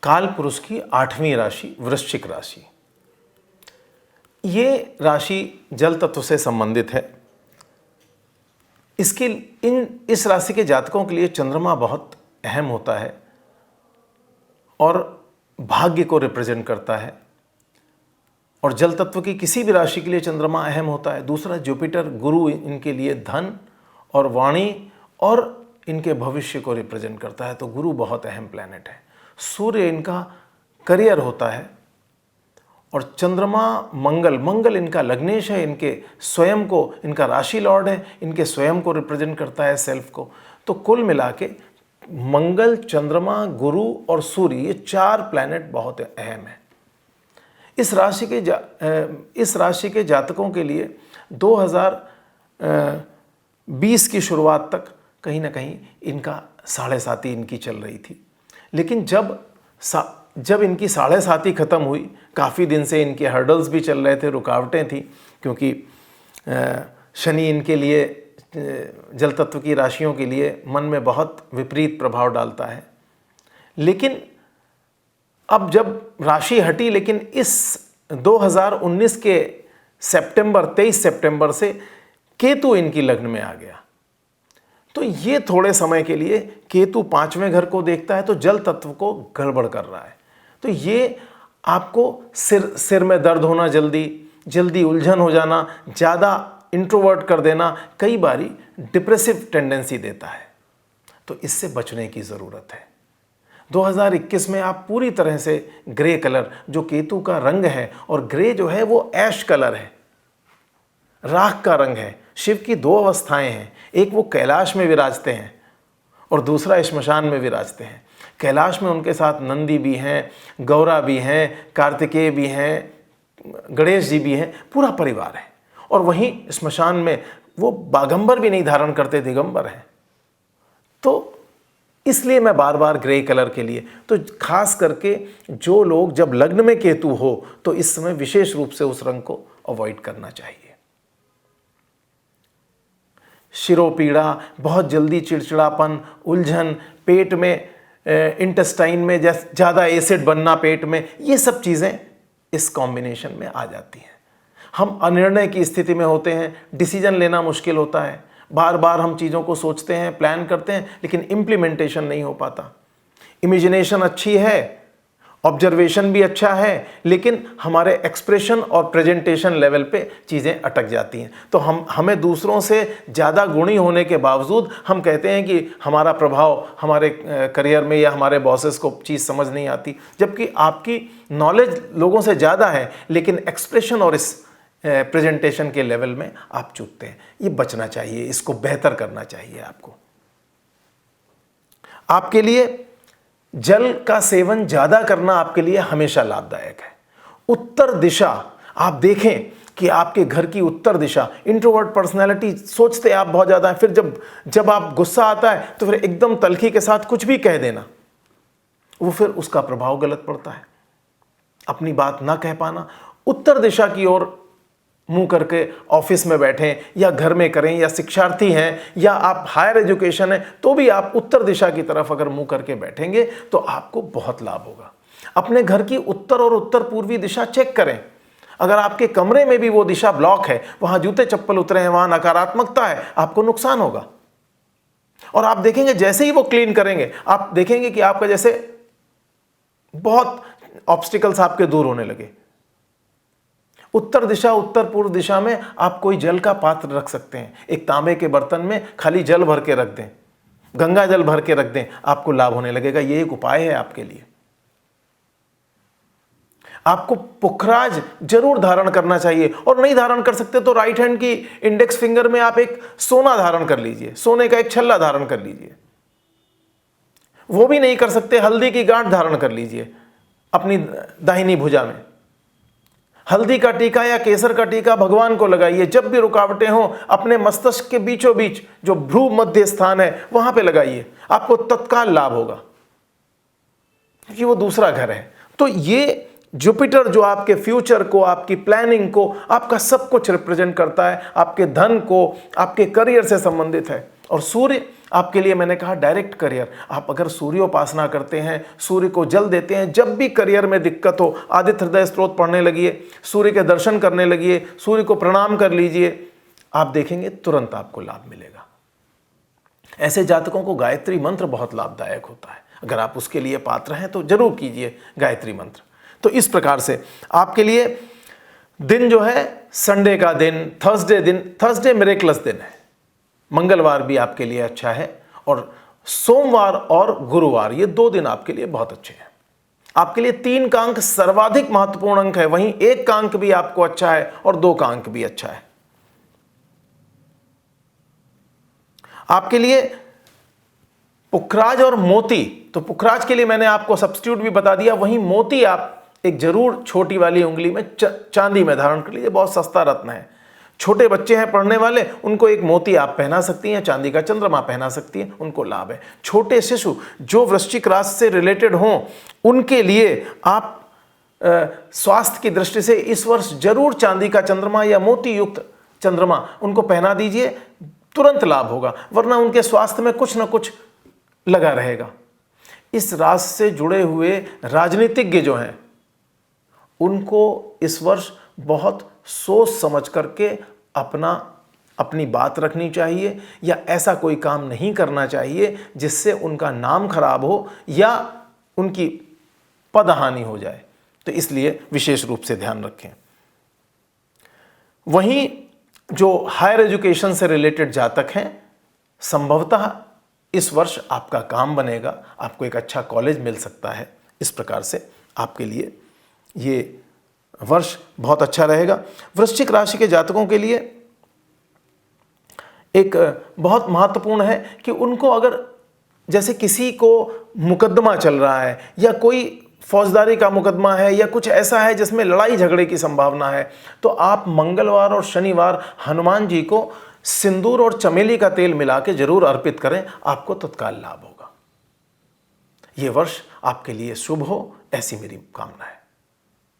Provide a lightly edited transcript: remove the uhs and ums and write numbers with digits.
काल पुरुष की 8वीं राशि वृश्चिक राशि। ये राशि जल तत्व से संबंधित है। इस राशि के जातकों के लिए चंद्रमा बहुत अहम होता है और भाग्य को रिप्रेजेंट करता है। और जल तत्व की किसी भी राशि के लिए चंद्रमा अहम होता है। दूसरा, जुपिटर गुरु इनके लिए धन और वाणी और इनके भविष्य को रिप्रेजेंट करता है, तो गुरु बहुत अहम प्लैनेट है। सूर्य इनका करियर होता है और चंद्रमा मंगल इनका लग्नेश है, इनके स्वयं को, इनका राशि लॉर्ड है, इनके स्वयं को रिप्रेजेंट करता है, सेल्फ को। तो कुल मिला के मंगल, चंद्रमा, गुरु और सूर्य, ये 4 प्लैनेट बहुत अहम है। इस राशि के जातकों के लिए 2020 की शुरुआत तक कहीं ना कहीं इनका 7.5 इनकी चल रही थी। लेकिन जब इनकी 7.5 खत्म हुई, काफ़ी दिन से इनके हर्डल्स भी चल रहे थे, रुकावटें थी, क्योंकि शनि इनके लिए, जल तत्व की राशियों के लिए मन में बहुत विपरीत प्रभाव डालता है। लेकिन अब जब राशि हटी, लेकिन इस 2019 के 23 सितंबर से केतु इनकी लग्न में आ गया। तो ये थोड़े समय के लिए, केतु 5वें घर को देखता है तो जल तत्व को गड़बड़ कर रहा है। तो ये आपको सिर में दर्द होना, जल्दी उलझन हो जाना, ज़्यादा इंट्रोवर्ट कर देना, कई बारी डिप्रेसिव टेंडेंसी देता है। तो इससे बचने की ज़रूरत है। 2021 में आप पूरी तरह से ग्रे कलर, जो केतु का रंग है, और ग्रे जो है वो ऐश कलर है, राख का रंग है। शिव की 2 अवस्थाएं हैं, एक वो कैलाश में विराजते हैं और दूसरा श्मशान में विराजते हैं। कैलाश में उनके साथ नंदी भी हैं, गौरा भी हैं, कार्तिकेय भी हैं, गणेश जी भी हैं, पूरा परिवार है। और वहीं श्मशान में वो बागंबर भी नहीं धारण करते, दिगंबर हैं। तो इसलिए मैं बार बार ग्रे कलर के लिए, तो खास करके जो लोग जब लग्न में केतु हो तो इस समय विशेष रूप से उस रंग को अवॉइड करना चाहिए। शिरोपीड़ा, बहुत जल्दी चिड़चिड़ापन, उलझन, पेट में इंटेस्टाइन में ज़्यादा एसिड बनना पेट में, ये सब चीज़ें इस कॉम्बिनेशन में आ जाती हैं। हम अनिर्णय की स्थिति में होते हैं, डिसीजन लेना मुश्किल होता है, बार बार हम चीज़ों को सोचते हैं, प्लान करते हैं, लेकिन इम्प्लीमेंटेशन नहीं हो पाता। इमेजिनेशन अच्छी है, ऑब्जर्वेशन भी अच्छा है, लेकिन हमारे एक्सप्रेशन और प्रेजेंटेशन लेवल पे चीज़ें अटक जाती हैं। तो हमें दूसरों से ज़्यादा गुणी होने के बावजूद हम कहते हैं कि हमारा प्रभाव हमारे करियर में या हमारे बॉसेस को चीज़ समझ नहीं आती, जबकि आपकी नॉलेज लोगों से ज़्यादा है, लेकिन एक्सप्रेशन और इस प्रेजेंटेशन के लेवल में आप चूकते हैं। ये बचना चाहिए, इसको बेहतर करना चाहिए आपको। आपके लिए जल का सेवन ज़्यादा करना आपके लिए हमेशा लाभदायक है। उत्तर दिशा, आप देखें कि आपके घर की उत्तर दिशा, इंट्रोवर्ट पर्सनैलिटी, सोचते आप बहुत ज़्यादा है, फिर जब आप गुस्सा आता है तो फिर एकदम तल्खी के साथ कुछ भी कह देना, वो फिर उसका प्रभाव गलत पड़ता है। अपनी बात ना कह पाना, उत्तर दिशा की ओर मुंह करके ऑफिस में बैठें या घर में करें, या शिक्षार्थी हैं या आप हायर एजुकेशन है तो भी आप उत्तर दिशा की तरफ अगर मुंह करके बैठेंगे तो आपको बहुत लाभ होगा। अपने घर की उत्तर और उत्तर पूर्वी दिशा चेक करें। अगर आपके कमरे में भी वो दिशा ब्लॉक है, वहां जूते चप्पल उतरे हैं, वहां नकारात्मकता है, आपको नुकसान होगा। और आप देखेंगे जैसे ही वो क्लीन करेंगे, आप देखेंगे कि आपका जैसे बहुत ऑब्स्टिकल्स आपके दूर होने लगे। उत्तर दिशा, उत्तर पूर्व दिशा में आप कोई जल का पात्र रख सकते हैं। एक तांबे के बर्तन में खाली जल भर के रख दें, गंगा जल भर के रख दें, आपको लाभ होने लगेगा। ये एक उपाय है आपके लिए। आपको पुखराज जरूर धारण करना चाहिए, और नहीं धारण कर सकते तो राइट हैंड की इंडेक्स फिंगर में आप एक सोना धारण कर लीजिए, सोने का एक छल्ला धारण कर लीजिए। वो भी नहीं कर सकते, हल्दी की गांठ धारण कर लीजिए अपनी दाहिनी भुजा में। हल्दी का टीका या केसर का टीका भगवान को लगाइए। जब भी रुकावटें हों, अपने मस्तिष्क के बीचों बीच जो भ्रू मध्य स्थान है वहां पे लगाइए, आपको तत्काल लाभ होगा, क्योंकि वो दूसरा घर है। तो ये जुपिटर जो आपके फ्यूचर को, आपकी प्लानिंग को, आपका सब कुछ रिप्रेजेंट करता है, आपके धन को, आपके करियर से संबंधित है। और सूर्य आपके लिए, मैंने कहा, डायरेक्ट करियर। आप अगर सूर्योपासना करते हैं, सूर्य को जल देते हैं, जब भी करियर में दिक्कत हो, आदित्य हृदय स्तोत्र पढ़ने लगिए, सूर्य के दर्शन करने लगिए, सूर्य को प्रणाम कर लीजिए, आप देखेंगे तुरंत आपको लाभ मिलेगा। ऐसे जातकों को गायत्री मंत्र बहुत लाभदायक होता है। अगर आप उसके लिए पात्र हैं तो जरूर कीजिए गायत्री मंत्र। तो इस प्रकार से आपके लिए दिन जो है, संडे का दिन, थर्सडे मिरेकलस दिन है। मंगलवार भी आपके लिए अच्छा है, और सोमवार और गुरुवार, ये 2 दिन आपके लिए बहुत अच्छे हैं। आपके लिए 3 का अंक सर्वाधिक महत्वपूर्ण अंक है, वहीं 1 का अंक भी आपको अच्छा है और 2 का अंक भी अच्छा है। आपके लिए पुखराज और मोती, तो पुखराज के लिए मैंने आपको सब्स्टिट्यूट भी बता दिया, वहीं मोती आप एक जरूर छोटी वाली उंगली में चांदी में धारण कर लीजिए, बहुत सस्ता रत्न है। छोटे बच्चे हैं पढ़ने वाले, उनको एक मोती आप पहना सकती हैं, चांदी का चंद्रमा पहना सकती हैं, उनको लाभ है। छोटे शिशु जो वृश्चिक राशि से रिलेटेड हों, उनके लिए आप स्वास्थ्य की दृष्टि से इस वर्ष जरूर चांदी का चंद्रमा या मोती युक्त चंद्रमा उनको पहना दीजिए, तुरंत लाभ होगा, वरना उनके स्वास्थ्य में कुछ ना कुछ लगा रहेगा। इस राशि से जुड़े हुए राजनीतिज्ञ जो हैं, उनको इस वर्ष बहुत सोच समझ करके अपनी बात रखनी चाहिए, या ऐसा कोई काम नहीं करना चाहिए जिससे उनका नाम खराब हो या उनकी पदहानि हो जाए। तो इसलिए विशेष रूप से ध्यान रखें। वहीं जो हायर एजुकेशन से रिलेटेड जातक हैं, संभवतः इस वर्ष आपका काम बनेगा, आपको एक अच्छा कॉलेज मिल सकता है। इस प्रकार से आपके लिए ये वर्ष बहुत अच्छा रहेगा। वृश्चिक राशि के जातकों के लिए एक बहुत महत्वपूर्ण है कि उनको, अगर जैसे किसी को मुकदमा चल रहा है या कोई फौजदारी का मुकदमा है या कुछ ऐसा है जिसमें लड़ाई झगड़े की संभावना है, तो आप मंगलवार और शनिवार हनुमान जी को सिंदूर और चमेली का तेल मिला के जरूर अर्पित करें, आपको तत्काल लाभ होगा। यह वर्ष आपके लिए शुभ हो, ऐसी मेरी कामना है।